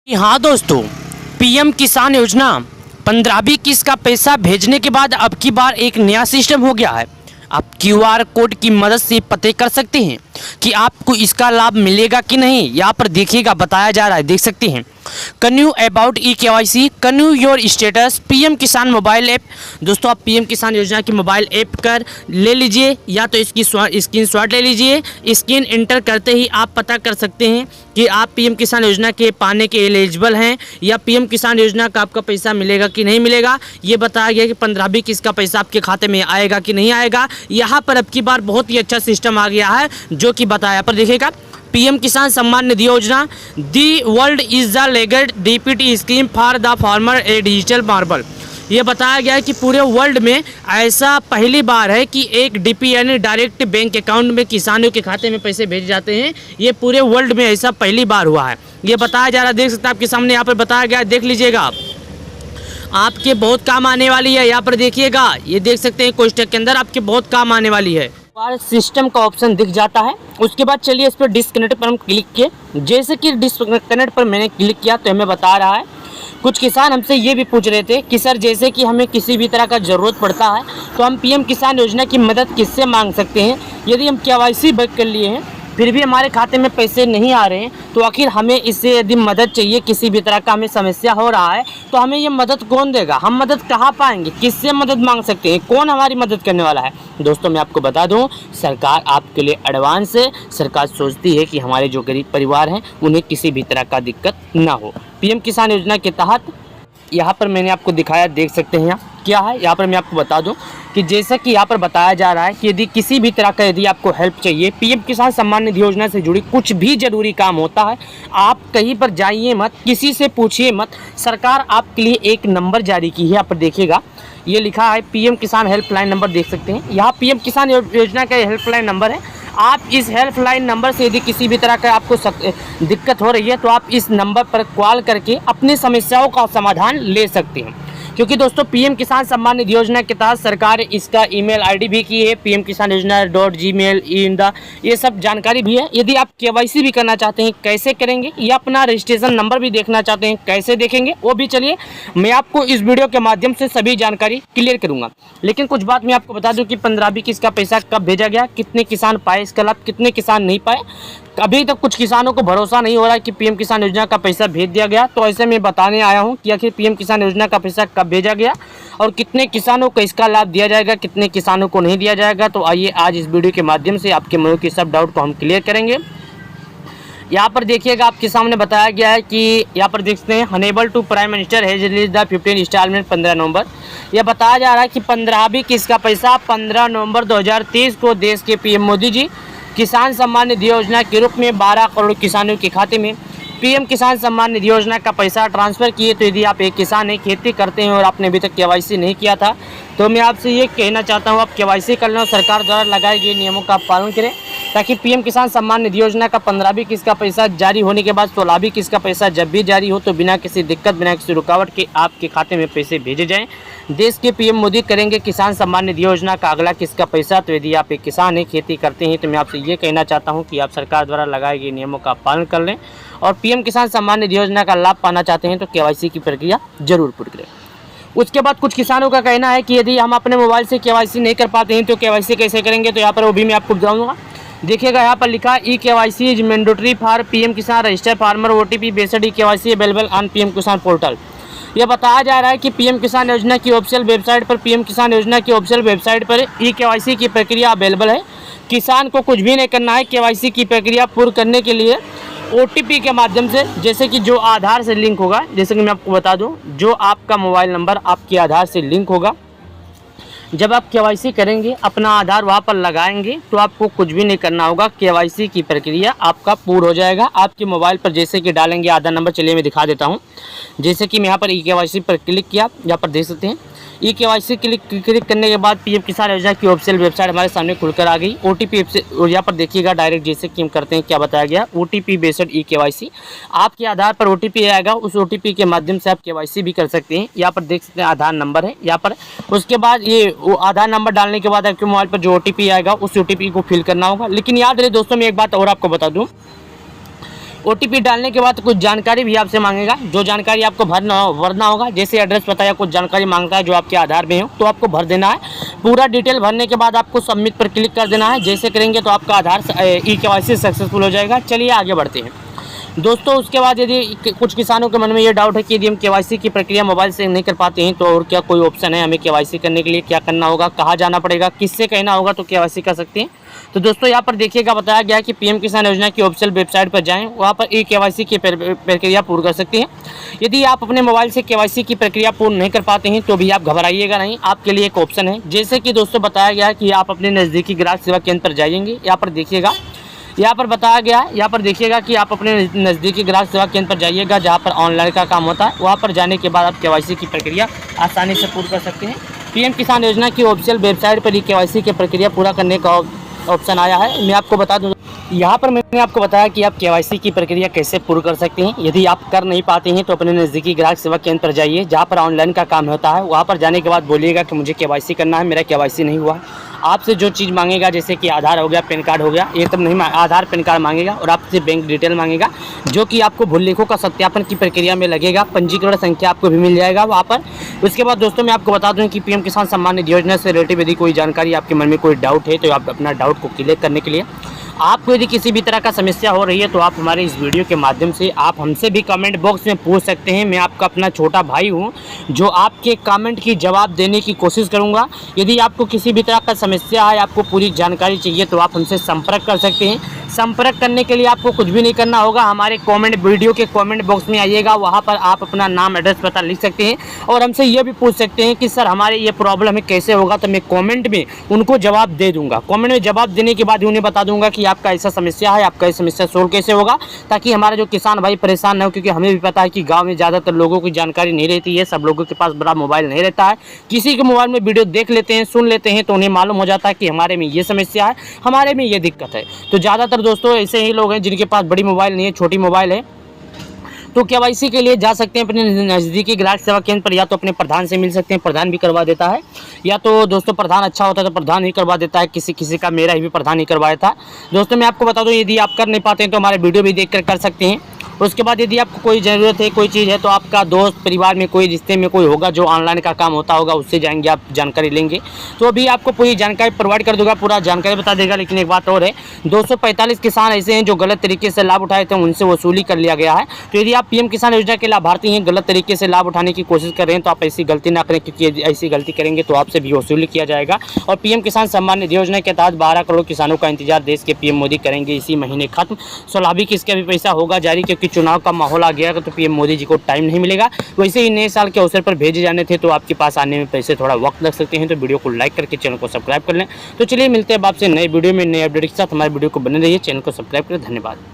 हाँ दोस्तों, पीएम किसान योजना 15वीं किस्त का पैसा भेजने के बाद अब की बार एक नया सिस्टम हो गया है। आप क्यूआर कोड की मदद से पते कर सकते हैं कि आपको इसका लाभ मिलेगा कि नहीं। यहाँ पर देखिएगा, बताया जा रहा है, देख सकते हैं। Know about eKYC, know your status, PM Kisan mobile app. दोस्तों, आप पीएम किसान योजना की मोबाइल ऐप कर ले लीजिए या तो इसकी स्क्रीनशॉट ले लीजिए। स्क्रीन एंटर करते ही आप पता कर सकते हैं कि आप पीएम किसान योजना के पाने के एलिजिबल हैं या पीएम किसान योजना का आपका पैसा मिलेगा कि नहीं मिलेगा। ये बताया गया कि 15वीं किस्त का पैसा आपके खाते में आएगा कि नहीं आएगा। यहाँ पर अब की बार बहुत ही अच्छा सिस्टम आ गया है जो कि बताया पर देखिएगा। पीएम किसान सम्मान निधि योजना, the world is the legged DPT scheme for the farmer A digital marble. ये बताया गया है कि पूरे वर्ल्ड में ऐसा पहली बार है कि एक डीपी यानी डायरेक्ट बैंक अकाउंट में किसानों के खाते में पैसे भेजे जाते हैं। ये पूरे वर्ल्ड में ऐसा पहली बार हुआ है। ये बताया जा रहा है, देख सकते हैं आपके सामने यहाँ पर बताया गया है, देख लीजिएगा आप। आपके बहुत काम आने वाली है। यहाँ पर देखिएगा, ये देख सकते हैं कोष्टक के अंदर आपके बहुत काम आने वाली है। सिस्टम का ऑप्शन दिख जाता है। उसके बाद चलिए इस पर डिस्कनेक्ट पर हम क्लिक किए। जैसे कि डिस्कनेक्ट पर मैंने क्लिक किया तो हमें बता रहा है, कुछ किसान हमसे ये भी पूछ रहे थे कि सर जैसे कि हमें किसी भी तरह का ज़रूरत पड़ता है तो हम पीएम किसान योजना की मदद किससे मांग सकते हैं। यदि हम केवाईसी बैक कर लिए हैं फिर भी हमारे खाते में पैसे नहीं आ रहे हैं तो आखिर हमें इससे यदि मदद चाहिए, किसी भी तरह का हमें समस्या हो रहा है तो हमें ये मदद कौन देगा, हम मदद कहाँ पाएंगे, किससे मदद मांग सकते हैं, कौन हमारी मदद करने वाला है। दोस्तों, मैं आपको बता दूं, सरकार आपके लिए एडवांस है। सरकार सोचती है कि हमारे जो गरीब परिवार हैं उन्हें किसी भी तरह का दिक्कत ना हो। पीएम किसान योजना के तहत यहाँ पर मैंने आपको दिखाया, देख सकते हैं यहाँ क्या है। यहाँ पर मैं आपको बता दूं कि जैसा कि यहाँ पर बताया जा रहा है कि यदि किसी भी तरह का यदि आपको हेल्प चाहिए, पीएम किसान सम्मान निधि योजना से जुड़ी कुछ भी ज़रूरी काम होता है, आप कहीं पर जाइए मत, किसी से पूछिए मत। सरकार आपके लिए एक नंबर जारी की है। यहाँ पर देखिएगा, ये लिखा है पीएम किसान हेल्पलाइन नंबर, देख सकते हैं। यहाँ पीएम किसान योजना का हेल्पलाइन नंबर है। आप इस हेल्पलाइन नंबर से यदि किसी भी तरह का आपको दिक्कत हो रही है तो आप इस नंबर पर कॉल करके अपनी समस्याओं का समाधान ले सकते हैं। क्योंकि दोस्तों, पीएम किसान सम्मान निधि योजना के तहत सरकार इसका ईमेल आईडी भी की है, pmkisan.gmail in ये सब जानकारी भी है। यदि आप केवाईसी भी करना चाहते हैं कैसे करेंगे, या अपना रजिस्ट्रेशन नंबर भी देखना चाहते हैं कैसे देखेंगे, वो भी चलिए मैं आपको इस वीडियो के माध्यम से सभी जानकारी क्लियर करूँगा। लेकिन कुछ बात मैं आपको बता दूँ कि 15वीं किस्त का पैसा कब भेजा गया, कितने किसान पाए इसका लाभ, कितने किसान नहीं पाए। अभी तक कुछ किसानों को भरोसा नहीं हो रहा है कि पीएम किसान योजना का पैसा भेज दिया गया, तो ऐसे में बताने आया हूं कि आखिर पीएम किसान योजना का पैसा कब भेजा गया और कितने किसानों को इसका लाभ दिया जाएगा, कितने किसानों को नहीं दिया जाएगा। तो आइए आज इस वीडियो के माध्यम से आपके मनों के सब डाउट को हम क्लियर करेंगे। यहाँ पर देखिएगा, आपके सामने बताया गया है कि यहाँ पर देख सकते हैं, unable to prime minister has release the 15 instalment 15 November. यह बताया जा रहा है कि 15वीं किस्त का पैसा 15 नवंबर 2023 को देश के पीएम मोदी जी किसान सम्मान निधि योजना के रूप में 12 करोड़ किसानों के खाते में पीएम किसान सम्मान निधि योजना का पैसा ट्रांसफ़र किए। तो यदि आप एक किसान हैं, खेती करते हैं और आपने अभी तक केवाईसी नहीं किया था तो मैं आपसे ये कहना चाहता हूँ, आप केवाईसी कर लें और सरकार द्वारा लगाए गए नियमों का पालन करें, ताकि पीएम किसान सम्मान निधि योजना का 15वीं किस्त का पैसा जारी होने के बाद 16वीं किस्त का पैसा जब भी जारी हो तो बिना किसी दिक्कत, बिना किसी रुकावट के आपके खाते में पैसे भेजे जाएं। देश के पीएम मोदी करेंगे किसान सम्मान निधि योजना का अगला किस्त का पैसा। तो यदि आप एक किसान हैं, खेती करते हैं, तो मैं आपसे ये कहना चाहता हूँ कि आप सरकार द्वारा लगाए गए नियमों का पालन कर लें और पीएम किसान सम्मान निधि योजना का लाभ पाना चाहते हैं तो केवाईसी की प्रक्रिया जरूर पूरी करें। उसके बाद कुछ किसानों का कहना है कि यदि हम अपने मोबाइल से केवाईसी नहीं कर पाते हैं तो केवाईसी कैसे करेंगे, तो यहाँ पर वो भी मैं आपको बताऊँगा। देखिएगा, यहाँ पर लिखा eKYC is mandatory for PM Kisan register farmer OTP based eKYC available on PM Kisan portal. यह बताया जा रहा है कि पीएम किसान योजना की ऑफिशियल वेबसाइट पर, पीएम किसान योजना की ऑफिशियल वेबसाइट पर ई-केवाईसी की प्रक्रिया अवेलेबल है। किसान को कुछ भी नहीं करना है। केवाईसी की प्रक्रिया पूर्ण करने के लिए ओटीपी के माध्यम से, जैसे कि जो आधार से लिंक होगा, जैसे कि मैं आपको बता दूं, जो आपका मोबाइल नंबर आपके आधार से लिंक होगा, जब आप केवाईसी करेंगे अपना आधार वहाँ पर लगाएंगे तो आपको कुछ भी नहीं करना होगा। केवाईसी की प्रक्रिया आपका पूर्ण हो जाएगा। आपके मोबाइल पर जैसे कि डालेंगे आधार नंबर, चलिए मैं दिखा देता हूँ। जैसे कि मैं यहाँ पर ई-केवाईसी पर क्लिक किया, यहाँ पर देख सकते हैं ई-केवाईसी क्लिक करने के बाद पीएम किसान योजना की ऑफिशियल वेबसाइट हमारे सामने खुलकर आ गई। ओटीपी यहाँ पर देखिएगा, डायरेक्ट जैसे कि हम करते हैं क्या बताया गया, ओटीपी बेस्ड ई-केवाईसी। आपके आधार पर ओटीपी आएगा, उस ओटीपी के माध्यम से आप केवाईसी भी कर सकते हैं। यहाँ पर देख सकते हैं आधार नंबर है यहाँ पर। उसके बाद ये आधार नंबर डालने के बाद आपके मोबाइल पर जो ओटीपी आएगा उस ओटीपी को फिल करना होगा। लेकिन याद रहे दोस्तों, मैं एक बात और आपको बता दूँ OTP डालने के बाद कुछ जानकारी भी आपसे मांगेगा, जो जानकारी आपको भरना होगा। जैसे एड्रेस पता या कुछ जानकारी मांगता है जो आपके आधार में हो तो आपको भर देना है। पूरा डिटेल भरने के बाद आपको सबमिट पर क्लिक कर देना है। जैसे करेंगे तो आपका आधार KYC सक्सेसफुल हो जाएगा। चलिए आगे बढ़ते हैं दोस्तों। उसके बाद यदि कुछ किसानों के मन में ये डाउट है कि यदि हम KYC की प्रक्रिया मोबाइल से नहीं कर पाते हैं तो और क्या कोई ऑप्शन है, हमें KYC करने के लिए क्या करना होगा, कहाँ जाना पड़ेगा, किससे कहना होगा तो KYC कर सकते हैं। तो दोस्तों यहाँ पर देखिएगा बताया गया है कि PM किसान योजना की ऑफिशियल वेबसाइट पर जाएं, वहाँ पर KYC की प्रक्रिया पूर्ण कर सकते हैं। यदि आप अपने मोबाइल से KYC की प्रक्रिया पूर्ण नहीं कर पाते हैं तो भी आप घबराइएगा नहीं, आपके लिए एक ऑप्शन है। जैसे कि दोस्तों बताया गया है कि आप अपने नज़दीकी ग्राहक सेवा केंद्र पर जाएंगे। यहाँ पर देखिएगा, यहाँ पर बताया गया है, यहाँ पर देखिएगा कि आप अपने नज़दीकी ग्राहक सेवा केंद्र पर जाइएगा जहाँ पर ऑनलाइन का काम होता है। वहाँ पर जाने के बाद आप KYC की प्रक्रिया आसानी से पूर्ण कर सकते हैं। PM किसान योजना की ऑफिशियल वेबसाइट पर ही KYC की प्रक्रिया पूरा करने का ऑप्शन आया है। मैं आपको बता दूँ, यहाँ पर मैंने आपको बताया कि आप KYC की प्रक्रिया कैसे पूर्ण कर सकते हैं। यदि आप कर नहीं पाते हैं तो अपने नज़दीकी ग्राहक सेवा केंद्र पर जाइए जहाँ पर ऑनलाइन का काम होता है। वहाँ पर जाने के बाद बोलिएगा कि मुझे KYC करना है, मेरा KYC नहीं हुआ। आपसे जो चीज़ मांगेगा जैसे कि आधार हो गया, पैन कार्ड हो गया, ये तब नहीं आधार पैन कार्ड मांगेगा और आपसे बैंक डिटेल मांगेगा जो कि आपको भूलेखों का सत्यापन की प्रक्रिया में लगेगा। पंजीकरण संख्या आपको भी मिल जाएगा वहाँ पर। उसके बाद दोस्तों मैं आपको बता दूं कि PM किसान सम्मान निधि योजना से रिलेटेड यदि कोई जानकारी आपके मन में कोई डाउट है तो आप अपना डाउट को क्लियर करने के लिए आपको यदि किसी भी तरह का समस्या हो रही है तो आप हमारे इस वीडियो के माध्यम से आप हमसे भी कमेंट बॉक्स में पूछ सकते हैं। मैं आपका अपना छोटा भाई हूं जो आपके कमेंट की जवाब देने की कोशिश करूंगा। यदि आपको किसी भी तरह का समस्या है, आपको पूरी जानकारी चाहिए तो आप हमसे संपर्क कर सकते हैं। संपर्क करने के लिए आपको कुछ भी नहीं करना होगा, हमारे वीडियो के कमेंट बॉक्स में आइएगा, वहाँ पर आप अपना नाम एड्रेस पता लिख सकते हैं और हमसे ये भी पूछ सकते हैं कि सर हमारे ये प्रॉब्लम है कैसे होगा। तो मैं कमेंट में उनको जवाब दे दूंगा। कमेंट में जवाब देने के बाद उन्हें बता दूंगा कि आपका ऐसा समस्या है, आपका ये समस्या सोल्व कैसे होगा, ताकि हमारे जो किसान भाई परेशान न हो। क्योंकि हमें भी पता है कि गाँव में ज़्यादातर लोगों की जानकारी नहीं रहती है, सब लोगों के पास बड़ा मोबाइल नहीं रहता है। किसी के मोबाइल में वीडियो देख लेते हैं, सुन लेते हैं तो उन्हें मालूम हो जाता है कि हमारे में ये समस्या है, हमारे में ये दिक्कत है। तो ज़्यादातर दोस्तों ऐसे ही लोग हैं जिनके पास बड़ी मोबाइल नहीं है, छोटी मोबाइल है, तो KYC के लिए जा सकते हैं अपने नज़दीकी ग्राहक सेवा केंद्र पर। या तो अपने प्रधान से मिल सकते हैं, प्रधान भी करवा देता है, या तो दोस्तों प्रधान अच्छा होता है तो प्रधान ही करवा देता है। किसी का मेरा ही भी प्रधान ही करवाया था। दोस्तों मैं आपको बता दूं, यदि आप कर नहीं पाते हैं तो हमारे वीडियो भी देख कर सकते हैं। उसके बाद यदि आपको कोई ज़रूरत है, कोई चीज़ है तो आपका दोस्त परिवार में कोई रिश्ते में कोई होगा जो ऑनलाइन का काम होता होगा, उससे जाएंगे आप जानकारी लेंगे तो अभी आपको पूरी जानकारी प्रोवाइड कर दूंगा, पूरा जानकारी बता देगा। लेकिन एक बात और है, 245 किसान ऐसे हैं जो गलत तरीके से लाभ उठाए थे, उनसे वसूली कर लिया गया है। तो यदि आप PM किसान योजना के लाभार्थी हैं, गलत तरीके से लाभ उठाने की कोशिश कर रहे हैं तो आप ऐसी गलती ना करें, क्योंकि ऐसी गलती करेंगे तो आपसे भी वसूली किया जाएगा। और PM किसान सम्मान निधि योजना के तहत 12 करोड़ किसानों का इंतजार देश के PM मोदी करेंगे इसी महीने खत्म। स्वाभाविक इसका भी पैसा होगा जारी, क्योंकि चुनाव का माहौल आ गया तो PM मोदी जी को टाइम नहीं मिलेगा। वैसे ही नए साल के अवसर पर भेजे जाने थे तो आपके पास आने में पैसे थोड़ा वक्त लग सकते हैं। तो वीडियो को लाइक करके चैनल को सब्सक्राइब कर लें। तो चलिए मिलते हैं आपसे नए वीडियो में नए अपडेट के साथ। हमारे वीडियो को बने रहिए, चैनल को सब्सक्राइब करें। धन्यवाद।